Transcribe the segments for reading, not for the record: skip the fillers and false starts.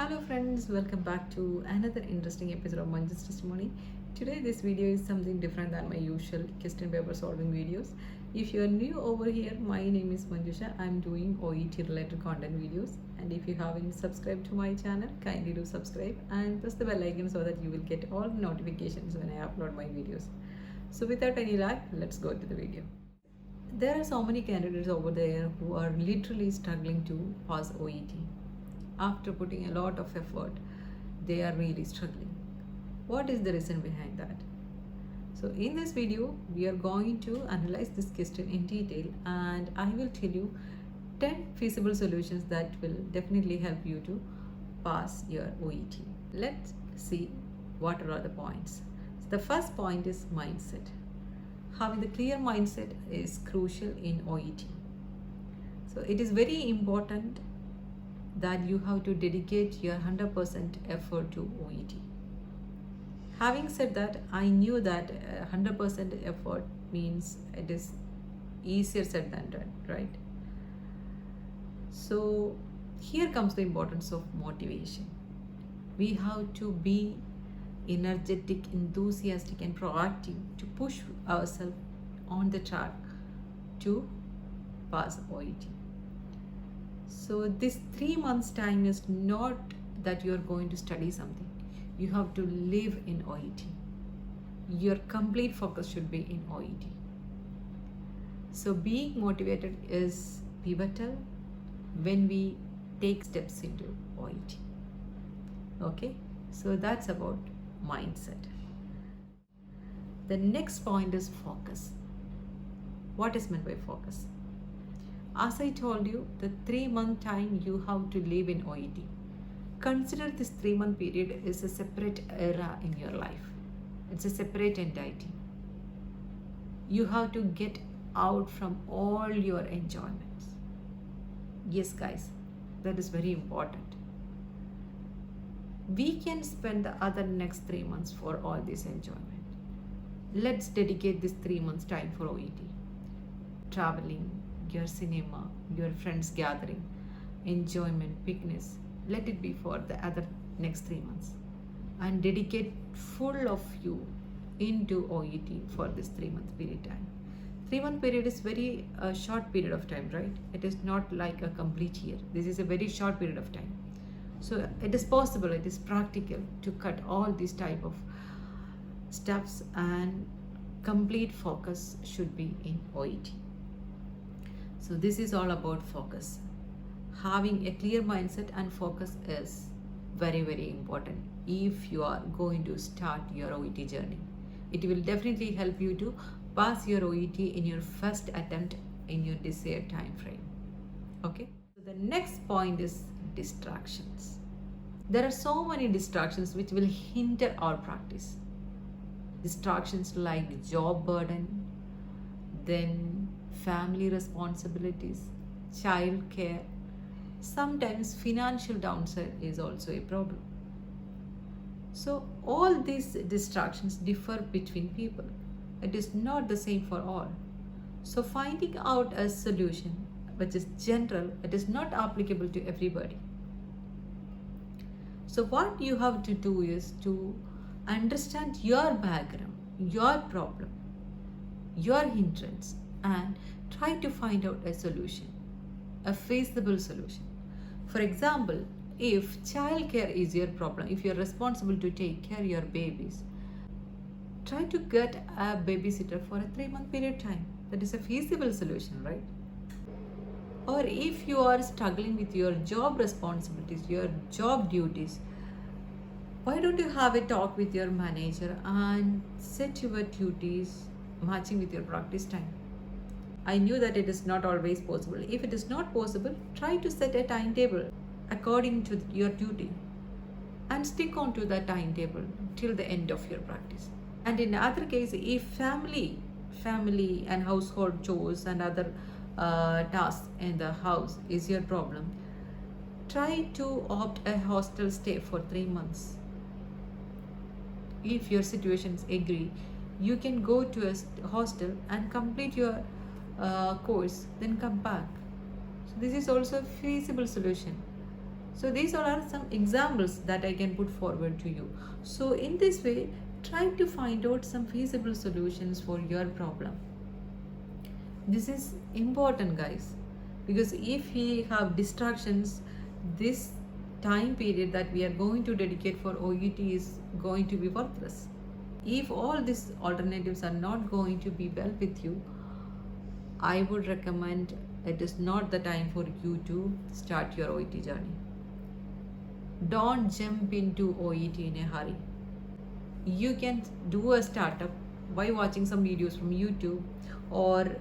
Hello friends, welcome back to another interesting episode of Manju's Testimony. Today this video is something different than my usual question paper solving videos. If you are new over here, my name is Manjusha. I am doing OET related content videos, and if you haven't subscribed to my channel, kindly do subscribe and press the bell icon so that you will get all notifications when I upload my videos. So without any lag, let's go to the video. There are so many candidates over there who are literally struggling to pass OET. After putting a lot of effort, they are really struggling. What is the reason behind that? So in this video, we are going to analyze this question in detail, and I will tell you 10 feasible solutions that will definitely help you to pass your OET. Let's see what are the points. So the first point is mindset. Having the clear mindset is crucial in OET. So it is very important that you have to dedicate your 100% effort to OET. Having said that, I knew that 100% effort means it is easier said than done, right? So here comes the importance of motivation. We have to be energetic, enthusiastic, and proactive to push ourselves on the track to pass OET. So this 3 months time is not that you are going to study something. You have to live in OET. Your complete focus should be in OET. So being motivated is pivotal when we take steps into OET. Okay, so that's about mindset. The next point is focus. What is meant by focus? As I told you, the 3-month time you have to live in OET. Consider this 3-month period is a separate era in your life. It's a separate entity. You have to get out from all your enjoyments. Yes, guys, that is very important. We can spend the other next 3 months for all this enjoyment. Let's dedicate this 3 months time for OET. Traveling, your cinema, your friends gathering, enjoyment, picnics. Let it be for the other next 3 months. And dedicate full of you into OET for this 3-month period time. 3-month period is very short period of time, right? It is not like a complete year. This is a very short period of time. So it is possible, it is practical to cut all these type of steps, and complete focus should be in OET. So this is all about focus. Having a clear mindset and focus is very, very important if you are going to start your OET journey. It will definitely help you to pass your OET in your first attempt in your desired time frame. Okay. So the next point is distractions. There are so many distractions which will hinder our practice. Distractions like job burden, then family responsibilities, child care. Sometimes financial downside is also a problem. So all these distractions differ between people. It is not the same for all. So finding out a solution which is general, it is not applicable to everybody. So what you have to do is to understand your background, your problem, your hindrance, and try to find out a solution, a feasible solution. For example, if childcare is your problem, if you're responsible to take care of your babies, try to get a babysitter for a 3-month period time. That is a feasible solution, right? Or if you are struggling with your job responsibilities, your job duties, why don't you have a talk with your manager and set your duties matching with your practice time? I knew that it is not always possible. If it is not possible, try to set a timetable according to your duty and stick on to that timetable till the end of your practice. And in other case, if family and household chores and other tasks in the house is your problem, try to opt a hostel stay for 3 months. If your situations agree, you can go to a hostel and complete your course, then come back. So this is also a feasible solution. So these all are some examples that I can put forward to you. So in this way, try to find out some feasible solutions for your problem. This is important, guys, because if we have distractions, this time period that we are going to dedicate for OET is going to be worthless. If all these alternatives are not going to be well with you, I would recommend it is not the time for you to start your OET journey. Don't jump into OET in a hurry. You can do a startup by watching some videos from YouTube, or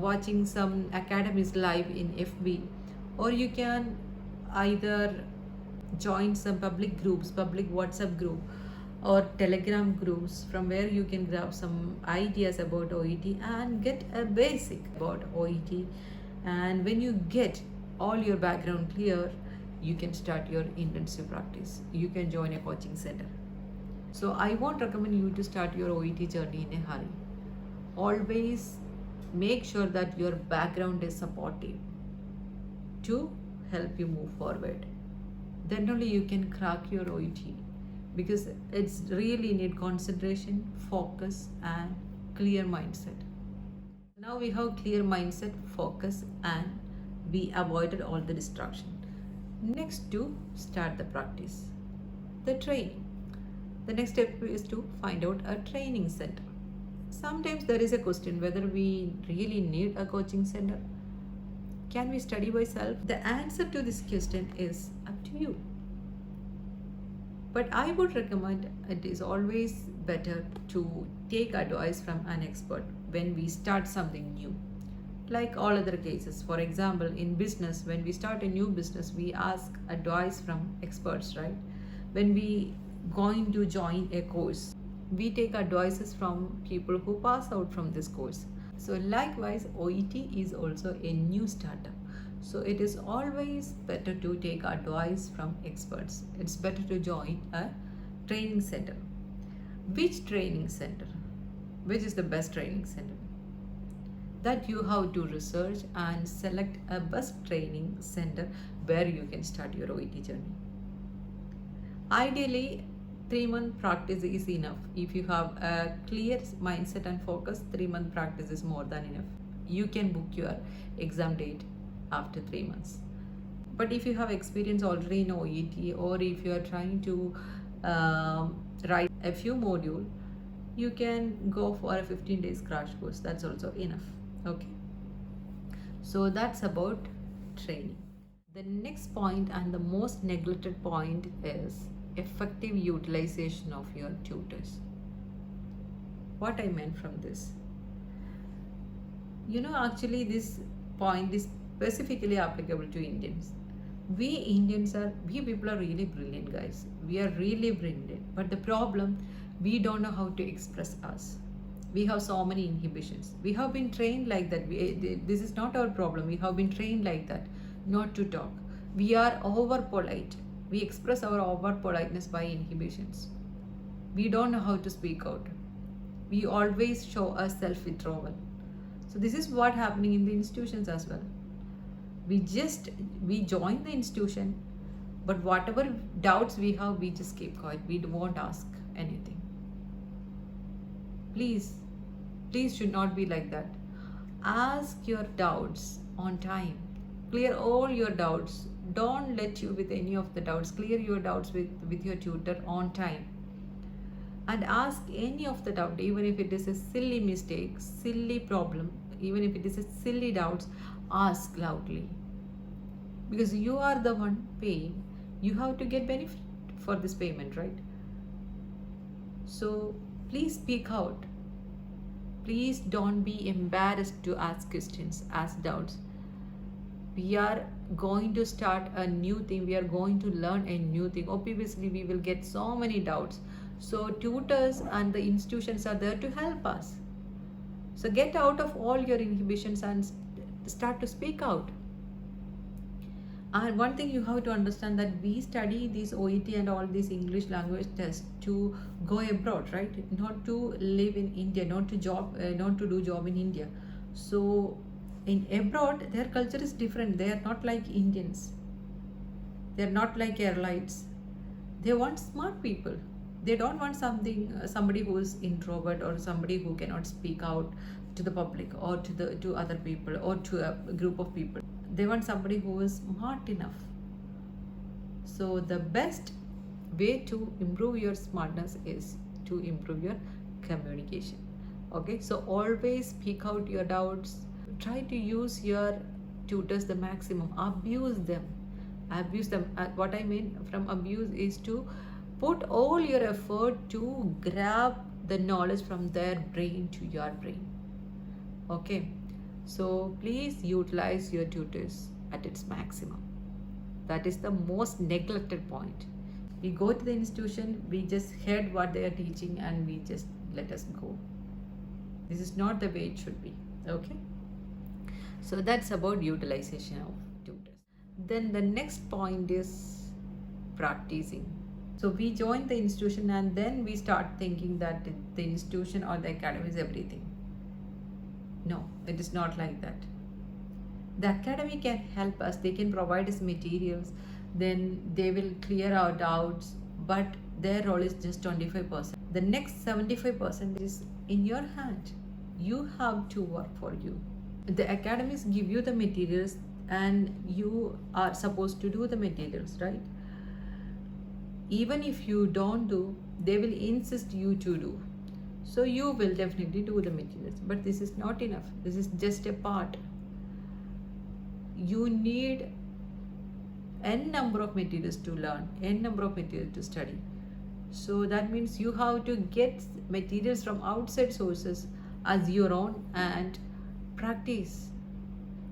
watching some academies live in FB, or you can either join some public groups, public WhatsApp group or Telegram groups, from where you can grab some ideas about OET and get a basic about OET. And when you get all your background clear, you can start your intensive practice. You can join a coaching center. So I won't recommend you to start your OET journey in a hurry. Always make sure that your background is supportive to help you move forward. Then only you can crack your OET, because it's really need concentration, focus and clear mindset. Now we have clear mindset, focus, and we avoided all the distraction. Next, to start the practice, the training. The next step is to find out a training center. Sometimes there is a question whether we really need a coaching center. Can we study by self? The answer to this question is up to you. But I would recommend it is always better to take advice from an expert when we start something new. Like all other cases, for example, in business, when we start a new business, we ask advice from experts, right? When we going to join a course, we take advices from people who pass out from this course. So likewise, OET is also a new startup. So it is always better to take advice from experts. It's better to join a training center. Which training center? Which is the best training center? That you have to research and select a best training center where you can start your OET journey. Ideally, 3-month practice is enough. If you have a clear mindset and focus, 3-month practice is more than enough. You can book your exam date after 3 months. But if you have experience already in OET, or if you are trying to write a few modules, you can go for a 15 days crash course. That's also enough. Okay. So that's about training. The next point, and the most neglected point, is effective utilization of your tutors. What I meant from this, actually this point is specifically applicable to Indians. We people are really brilliant, guys. We are really brilliant, but the problem, we don't know how to express us. We have so many inhibitions. We have been trained like that. This is not our problem. We have been trained like that, not to talk. We are over polite. We express our over politeness by inhibitions. We don't know how to speak out. We always show a self-withdrawal. So this is what happening in the institutions as well. We join the institution, but whatever doubts we have, we just keep quiet. We won't ask anything. Please should not be like that. Ask your doubts on time. Clear all your doubts. Don't let you with any of the doubts. Clear your doubts with your tutor on time. And ask any of the doubt, even if it is a silly mistake, silly problem, even if it is a silly doubts, ask loudly. Because you are the one paying. You have to get benefit for this payment, right? So please speak out. Please don't be embarrassed to ask questions, ask doubts. We are going to start a new thing. We are going to learn a new thing. Obviously, we will get so many doubts. So tutors and the institutions are there to help us. So get out of all your inhibitions and start to speak out. And one thing you have to understand, that we study these OET and all these English language tests to go abroad, right? Not to live in India, not to do job in India. So in abroad, their culture is different. They are not like Indians. They're not like airlines. They want smart people. They don't want somebody who is introvert or somebody who cannot speak out to the public or to other people or to a group of people. They want somebody who is smart enough. So the best way to improve your smartness is to improve your communication. Okay, so always speak out your doubts. Try to use your tutors the maximum. Abuse them. What I mean from abuse is to put all your effort to grab the knowledge from their brain to your brain. Okay, so please utilize your tutors at its maximum. That is the most neglected point. We go to the institution, we just heard what they are teaching and we just let us go. This is not the way it should be. Okay, so that's about utilization of tutors. Then the next point is practicing. So we join the institution and then we start thinking that the institution or the academy is everything. No, it is not like that. The academy can help us, they can provide us materials, then they will clear our doubts, but their role is just 25%. The next 75% is in your hand. You have to work for you. The academies give you the materials and you are supposed to do the materials, right? Even if you don't do, they will insist you to do. So you will definitely do the materials, but this is not enough. This is just a part. You need n number of materials to learn, n number of materials to study. So that means you have to get materials from outside sources as your own and practice.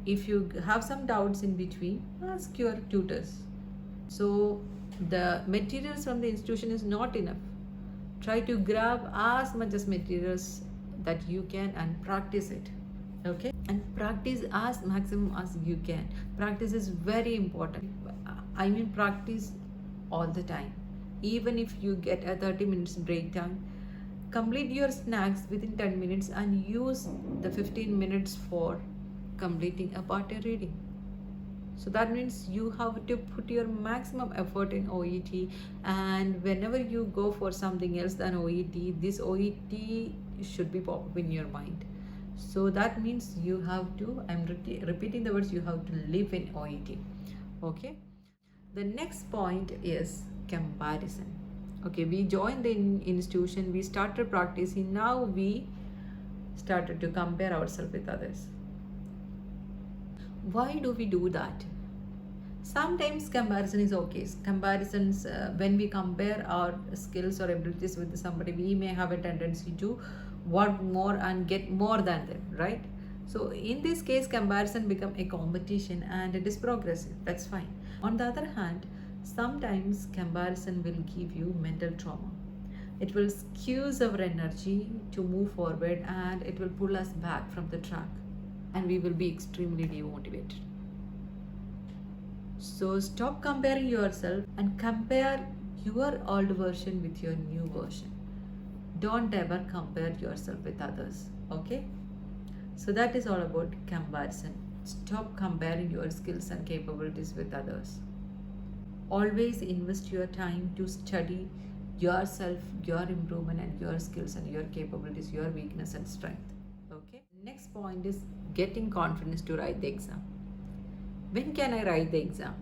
If you have some doubts in between, ask your tutors. So the materials from the institution is not enough. Try to grab as much as materials that you can and practice it. Okay, and practice as maximum as you can. Practice is very important. I mean practice all the time. Even if you get a 30 minutes break time, complete your snacks within 10 minutes and use the 15 minutes for completing a part A reading. So that means you have to put your maximum effort in OET, and whenever you go for something else than OET, this OET should be pop up in your mind. So that means you have to, I'm repeating the words, you have to live in OET. Okay, the next point is comparison. Okay, we joined the institution, we started practicing, now we started to compare ourselves with others. Why do we do that? Sometimes comparison is okay. Comparisons, when we compare our skills or abilities with somebody, we may have a tendency to work more and get more than them, right? So in this case, comparison become a competition and it is progressive. That's fine. On the other hand, sometimes comparison will give you mental trauma. It will squeeze our energy to move forward and it will pull us back from the track and we will be extremely demotivated. So stop comparing yourself and compare your old version with your new version. Don't ever compare yourself with others. Okay, so that is all about comparison. Stop comparing your skills and capabilities with others. Always invest your time to study yourself, your improvement and your skills and your capabilities, your weakness and strength. Okay, next point is getting confidence to write the exam. When can I write the exam?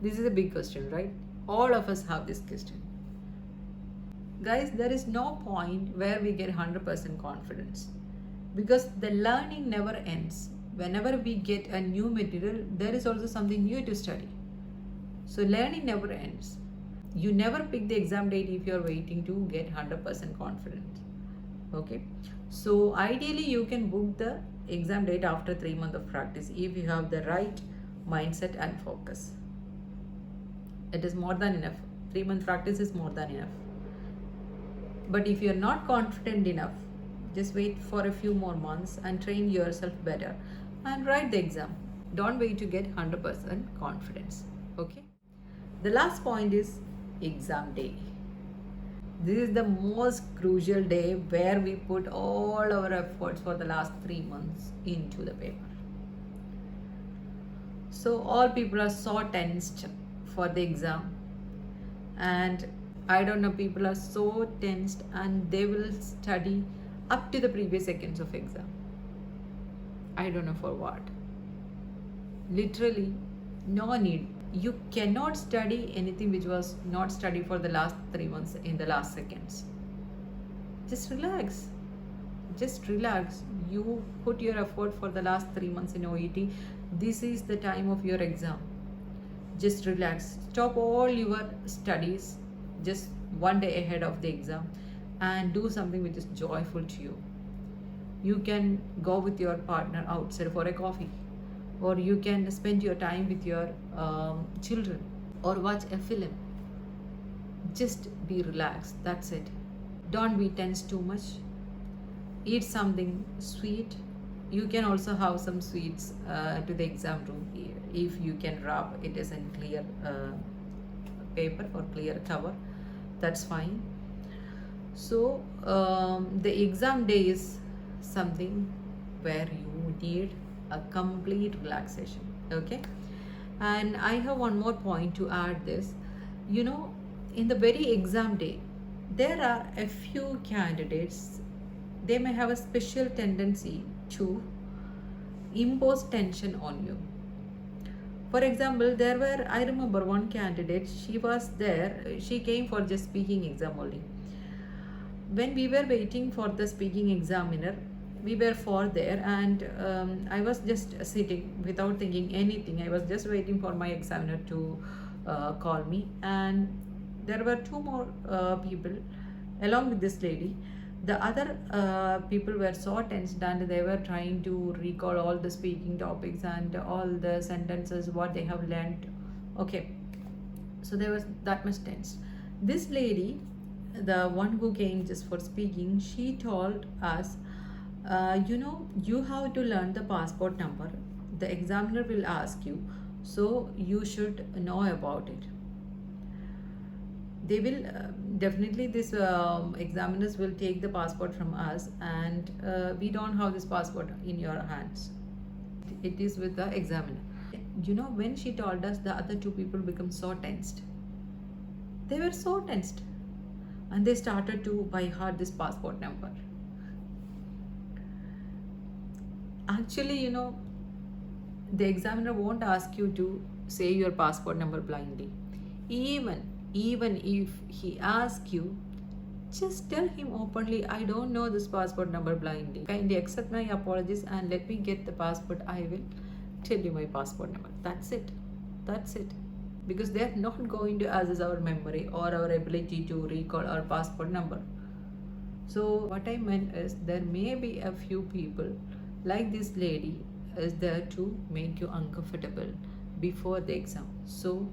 This is a big question, right? All of us have this question. Guys, there is no point where we get 100% confidence because the learning never ends. Whenever we get a new material, there is also something new to study. So learning never ends. You never pick the exam date if you're waiting to get 100% confident. Okay, so ideally you can book the exam date after 3 months of practice if you have the right mindset and focus. It is more than enough. 3 month practice is more than enough. But if you're not confident enough, just wait for a few more months and train yourself better and write the exam. Don't wait to get 100% confidence. Okay, the last point is exam day. This is the most crucial day where we put all our efforts for the last 3 months into the paper. So all people are so tensed for the exam, and I don't know, people are so tensed and they will study up to the previous seconds of exam. I don't know for what. Literally, no need. You cannot study anything which was not studied for the last 3 months in the last seconds. Just relax. Just relax. You put your effort for the last 3 months in OET. This is the time of your exam. Just relax. Stop all your studies just one day ahead of the exam and do something which is joyful to you. You can go with your partner outside for a coffee, or you can spend your time with your children, or watch a film. Just be relaxed. That's it. Don't be tense too much. Eat something sweet. You can also have some sweets to the exam room if you can wrap it as in clear paper or clear cover. That's fine. So the exam day is something where you need a complete relaxation. Okay, and I have one more point to add this. In the very exam day, there are a few candidates, they may have a special tendency to impose tension on you. For example, I remember one candidate, she was there, she came for just speaking exam only. When we were waiting for the speaking examiner, we were four there, and I was just sitting without thinking anything. I was just waiting for my examiner to call me, and there were two more people along with this lady. The other people were so tensed and they were trying to recall all the speaking topics and all the sentences what they have learned. Okay, so there was that much tense. This lady, the one who came just for speaking, she told us, you have to learn the passport number. The examiner will ask you, so you should know about it. They will definitely, this examiners will take the passport from us, and we don't have this passport in your hands. It is with the examiner. When she told us, the other two people become so tensed. They were so tensed, and they started to by heart this passport number. Actually, the examiner won't ask you to say your passport number blindly. Even if he asks you, just tell him openly, I don't know this passport number blindly. Kindly accept my apologies and let me get the passport. I will tell you my passport number. That's it. That's it. Because they are not going to assess our memory or our ability to recall our passport number. So what I meant is, there may be a few people like this lady is there to make you uncomfortable before the exam. So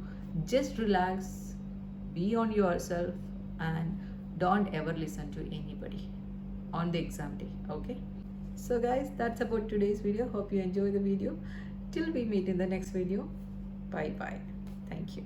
just relax, be on yourself, and don't ever listen to anybody on the exam day. Okay, so guys, that's about today's video. Hope you enjoy the video. Till we meet in the next video. Bye bye. Thank you.